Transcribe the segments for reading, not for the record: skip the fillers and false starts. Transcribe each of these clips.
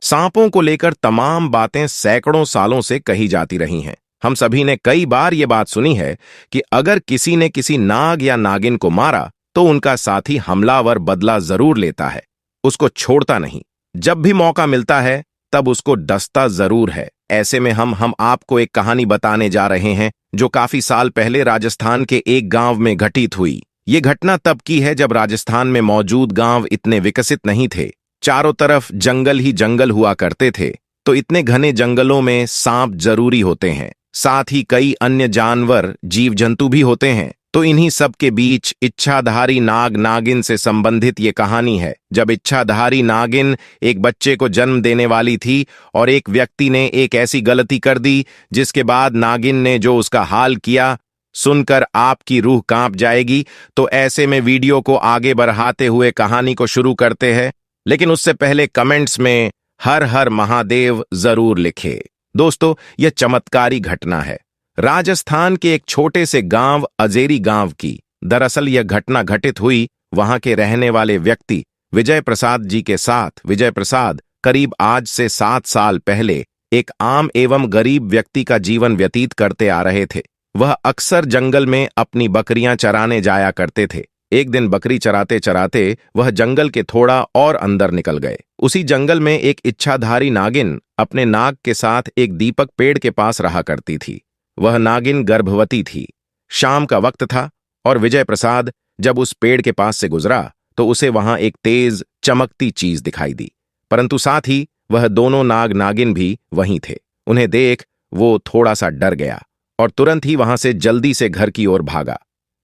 सांपों को लेकर तमाम बातें सैकड़ों सालों से कही जाती रही हैं। हम सभी ने कई बार ये बात सुनी है कि अगर किसी ने किसी नाग या नागिन को मारा तो उनका साथी हमलावर बदला जरूर लेता है, उसको छोड़ता नहीं। जब भी मौका मिलता है तब उसको डसता जरूर है। ऐसे में हम आपको एक कहानी बताने जा रहे हैं जो काफी साल पहले राजस्थान के एक गांव में घटित हुई। ये घटना तब की है जब राजस्थान में मौजूद गांव इतने विकसित नहीं थे। चारों तरफ जंगल ही जंगल हुआ करते थे, तो इतने घने जंगलों में सांप जरूरी होते हैं, साथ ही कई अन्य जानवर जीव जंतु भी होते हैं। तो इन्हीं सब के बीच इच्छाधारी नाग नागिन से संबंधित ये कहानी है। जब इच्छाधारी नागिन एक बच्चे को जन्म देने वाली थी और एक व्यक्ति ने एक ऐसी गलती कर दी जिसके बाद नागिन ने जो उसका हाल किया, सुनकर आपकी रूह कांप जाएगी। तो ऐसे में वीडियो को आगे बढ़ाते हुए कहानी को शुरू करते हैं, लेकिन उससे पहले कमेंट्स में हर हर महादेव जरूर लिखे। दोस्तों, यह चमत्कारी घटना है राजस्थान के एक छोटे से गांव अजेरी गांव की। दरअसल यह घटना घटित हुई वहां के रहने वाले व्यक्ति विजय प्रसाद जी के साथ। विजय प्रसाद करीब आज से 7 साल पहले एक आम एवं गरीब व्यक्ति का जीवन व्यतीत करते आ रहे थे। वह अक्सर जंगल में अपनी बकरियां चराने जाया करते थे। एक दिन बकरी चराते चराते वह जंगल के थोड़ा और अंदर निकल गए। उसी जंगल में एक इच्छाधारी नागिन अपने नाग के साथ एक दीपक पेड़ के पास रहा करती थी। वह नागिन गर्भवती थी। शाम का वक्त था और विजय प्रसाद जब उस पेड़ के पास से गुजरा तो उसे वहां एक तेज चमकती चीज दिखाई दी, परंतु साथ ही वह दोनों नाग नागिन भी वहीं थे। उन्हें देख वो थोड़ा सा डर गया और तुरंत ही वहां से जल्दी से घर की ओर भागा।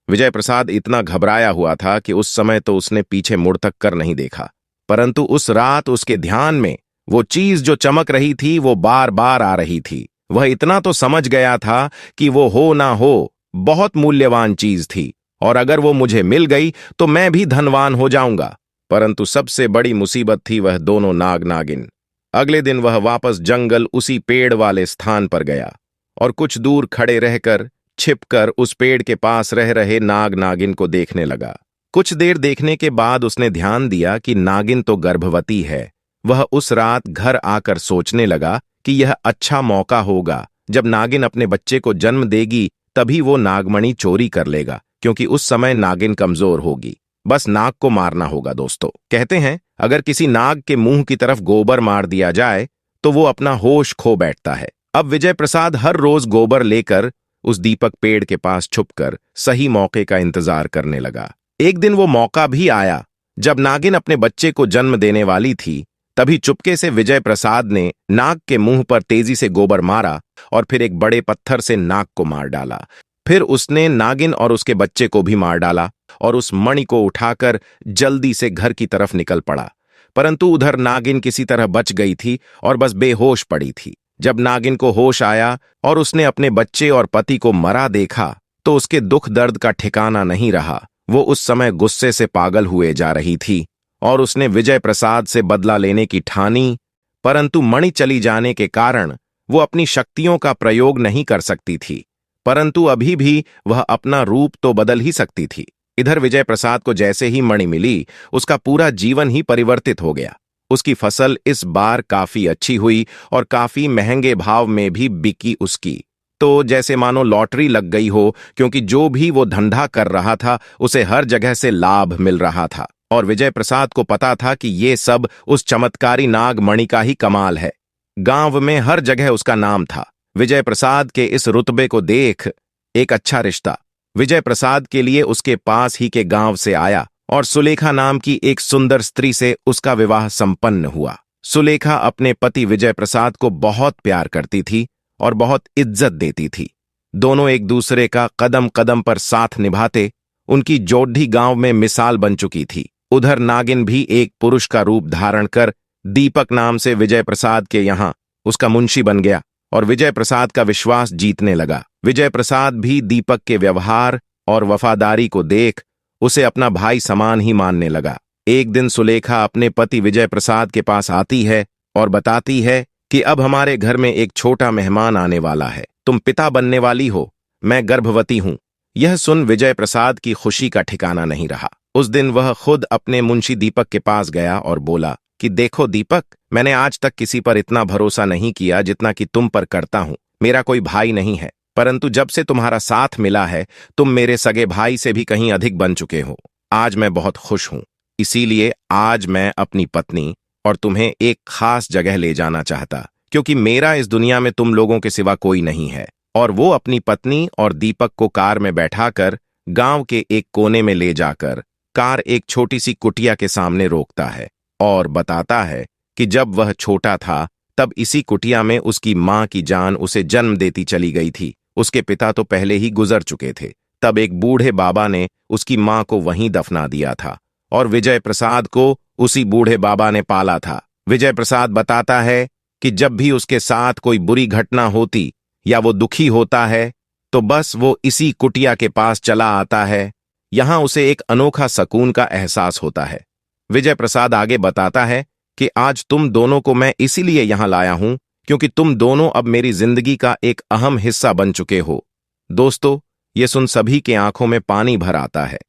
विजय प्रसाद इतना घबराया हुआ था कि उस समय तो उसने पीछे मुड़ तक कर नहीं देखा, परंतु उस रात उसके ध्यान में वो चीज जो चमक रही थी वो बार बार आ रही थी। वह इतना तो समझ गया था कि वो हो ना हो बहुत मूल्यवान चीज थी और अगर वो मुझे मिल गई तो मैं भी धनवान हो जाऊंगा। परंतु सबसे बड़ी मुसीबत थी वह दोनों नाग नागिन। अगले दिन वह वापस जंगल उसी पेड़ वाले स्थान पर गया और कुछ दूर खड़े रहकर छिपकर उस पेड़ के पास रह रहे नाग नागिन को देखने लगा। कुछ देर देखने के बाद उसने ध्यान दिया कि नागिन तो गर्भवती है। वह उस रात घर आकर सोचने लगा कि यह अच्छा मौका होगा, जब नागिन अपने बच्चे को जन्म देगी तभी वो नागमणि चोरी कर लेगा, क्योंकि उस समय नागिन कमजोर होगी। बस नाग को मारना होगा। दोस्तों, कहते हैं अगर किसी नाग के मुंह की तरफ गोबर मार दिया जाए तो वो अपना होश खो बैठता है। अब विजय प्रसाद हर रोज गोबर लेकर उस दीपक पेड़ के पास छुपकर सही मौके का इंतजार करने लगा। एक दिन वो मौका भी आया जब नागिन अपने बच्चे को जन्म देने वाली थी। तभी चुपके से विजय प्रसाद ने नाग के मुंह पर तेजी से गोबर मारा और फिर एक बड़े पत्थर से नाग को मार डाला। फिर उसने नागिन और उसके बच्चे को भी मार डाला और उस मणि को उठाकर जल्दी से घर की तरफ निकल पड़ा। परंतु उधर नागिन किसी तरह बच गई थी और बस बेहोश पड़ी थी। जब नागिन को होश आया और उसने अपने बच्चे और पति को मरा देखा तो उसके दुख दर्द का ठिकाना नहीं रहा। वो उस समय गुस्से से पागल हुए जा रही थी और उसने विजय प्रसाद से बदला लेने की ठानी, परंतु मणि चली जाने के कारण वो अपनी शक्तियों का प्रयोग नहीं कर सकती थी। परंतु अभी भी वह अपना रूप तो बदल ही सकती थी। इधर विजय प्रसाद को जैसे ही मणि मिली उसका पूरा जीवन ही परिवर्तित हो गया। उसकी फसल इस बार काफी अच्छी हुई और काफी महंगे भाव में भी बिकी उसकी। तो जैसे मानो लॉटरी लग गई हो, क्योंकि जो भी वो धंधा कर रहा था उसे हर जगह से लाभ मिल रहा था और विजय प्रसाद को पता था कि ये सब उस चमत्कारी नाग मणि का ही कमाल है। गांव में हर जगह उसका नाम था। विजय प्रसाद के इस रुतबे को देख एक अच्छा रिश्ता विजय प्रसाद के लिए उसके पास ही के गांव से आया और सुलेखा नाम की एक सुंदर स्त्री से उसका विवाह संपन्न हुआ। सुलेखा अपने पति विजय प्रसाद को बहुत प्यार करती थी और बहुत इज्जत देती थी। दोनों एक दूसरे का कदम कदम पर साथ निभाते उनकी जोड़ी गांव में मिसाल बन चुकी थी। उधर नागिन भी एक पुरुष का रूप धारण कर दीपक नाम से विजय प्रसाद के यहाँ उसका मुंशी बन गया और विजय प्रसाद का विश्वास जीतने लगा। विजय प्रसाद भी दीपक के व्यवहार और वफादारी को देख उसे अपना भाई समान ही मानने लगा। एक दिन सुलेखा अपने पति विजय प्रसाद के पास आती है और बताती है कि अब हमारे घर में एक छोटा मेहमान आने वाला है, तुम पिता बनने वाली हो, मैं गर्भवती हूं। यह सुन विजय प्रसाद की खुशी का ठिकाना नहीं रहा। उस दिन वह खुद अपने मुंशी दीपक के पास गया और बोला कि देखो दीपक, मैंने आज तक किसी पर इतना भरोसा नहीं किया जितना कि तुम पर करता हूं। मेरा कोई भाई नहीं है, परंतु जब से तुम्हारा साथ मिला है तुम मेरे सगे भाई से भी कहीं अधिक बन चुके हो। आज मैं बहुत खुश हूं। इसीलिए आज मैं अपनी पत्नी और तुम्हें एक खास जगह ले जाना चाहता, क्योंकि मेरा इस दुनिया में तुम लोगों के सिवा कोई नहीं है। और वो अपनी पत्नी और दीपक को कार में बैठाकर गांव के एक कोने में ले जाकर कार एक छोटी सी कुटिया के सामने रोकता है और बताता है कि जब वह छोटा था तब इसी कुटिया में उसकी मां की जान उसे जन्म देती चली गई थी। उसके पिता तो पहले ही गुजर चुके थे। तब एक बूढ़े बाबा ने उसकी मां को वहीं दफना दिया था और विजय प्रसाद को उसी बूढ़े बाबा ने पाला था। विजय प्रसाद बताता है कि जब भी उसके साथ कोई बुरी घटना होती या वो दुखी होता है तो बस वो इसी कुटिया के पास चला आता है। यहां उसे एक अनोखा सकून का एहसास होता है। विजय प्रसाद आगे बताता है कि आज तुम दोनों को मैं इसीलिए यहां लाया हूं क्योंकि तुम दोनों अब मेरी जिंदगी का एक अहम हिस्सा बन चुके हो। दोस्तों, ये सुन सभी के आंखों में पानी भर आता है।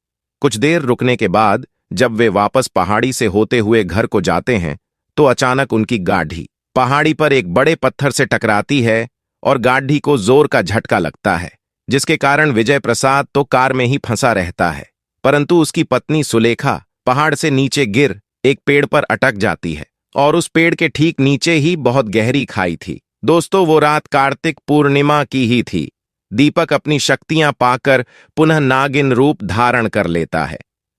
कुछ देर रुकने के बाद जब वे वापस पहाड़ी से होते हुए घर को जाते हैं तो अचानक उनकी गाड़ी पहाड़ी पर एक बड़े पत्थर से टकराती है और गाड़ी को जोर का झटका लगता है, जिसके कारण विजय प्रसाद तो कार में ही फंसा रहता है, परंतु उसकी पत्नी सुलेखा पहाड़ से नीचे गिर एक पेड़ पर अटक जाती है और उस पेड़ के ठीक नीचे ही बहुत गहरी खाई थी। दोस्तों, वो रात कार्तिक पूर्णिमा की ही थी। दीपक अपनी शक्तियां पाकर पुनः नागिन रूप धारण कर लेता है।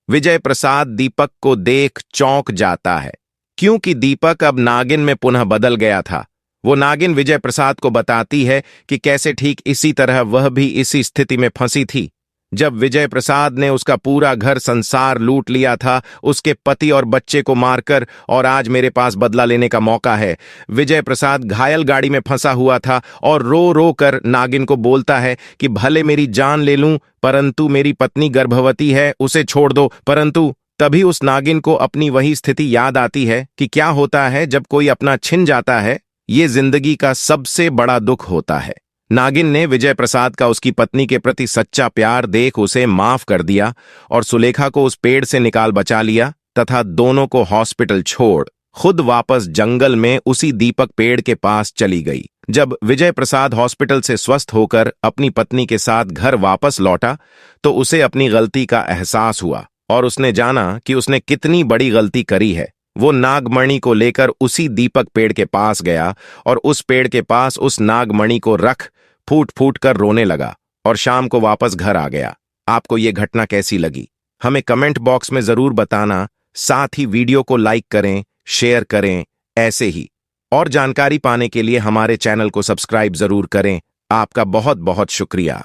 विजय प्रसाद दीपक को देख चौंक जाता है, क्योंकि दीपक अब नागिन में पुनः बदल गया था। वो नागिन विजय प्रसाद को बताती है कि कैसे ठीक इसी तरह वह भी इसी स्थिति में फंसी थी जब विजय प्रसाद ने उसका पूरा घर संसार लूट लिया था, उसके पति और बच्चे को मारकर, और आज मेरे पास बदला लेने का मौका है। विजय प्रसाद घायल गाड़ी में फंसा हुआ था और रो रो कर नागिन को बोलता है कि भले मेरी जान ले लूं, परंतु मेरी पत्नी गर्भवती है, उसे छोड़ दो। परंतु तभी उस नागिन को अपनी वही स्थिति याद आती है कि क्या होता है जब कोई अपना छिन जाता है। ये जिंदगी का सबसे बड़ा दुख होता है। नागिन ने विजय प्रसाद का उसकी पत्नी के प्रति सच्चा प्यार देख उसे माफ कर दिया और सुलेखा को उस पेड़ से निकाल बचा लिया तथा दोनों को हॉस्पिटल छोड़ खुद वापस जंगल में उसी दीपक पेड़ के पास चली गई। जब विजय प्रसाद हॉस्पिटल से स्वस्थ होकर अपनी पत्नी के साथ घर वापस लौटा तो उसे अपनी गलती का एहसास हुआ और उसने जाना कि उसने कितनी बड़ी गलती करी है। वो नागमणि को लेकर उसी दीपक पेड़ के पास गया और उस पेड़ के पास उस नागमणि को रख फूट फूट कर रोने लगा और शाम को वापस घर आ गया। आपको ये घटना कैसी लगी हमें कमेंट बॉक्स में जरूर बताना। साथ ही वीडियो को लाइक करें, शेयर करें। ऐसे ही और जानकारी पाने के लिए हमारे चैनल को सब्सक्राइब जरूर करें। आपका बहुत बहुत शुक्रिया।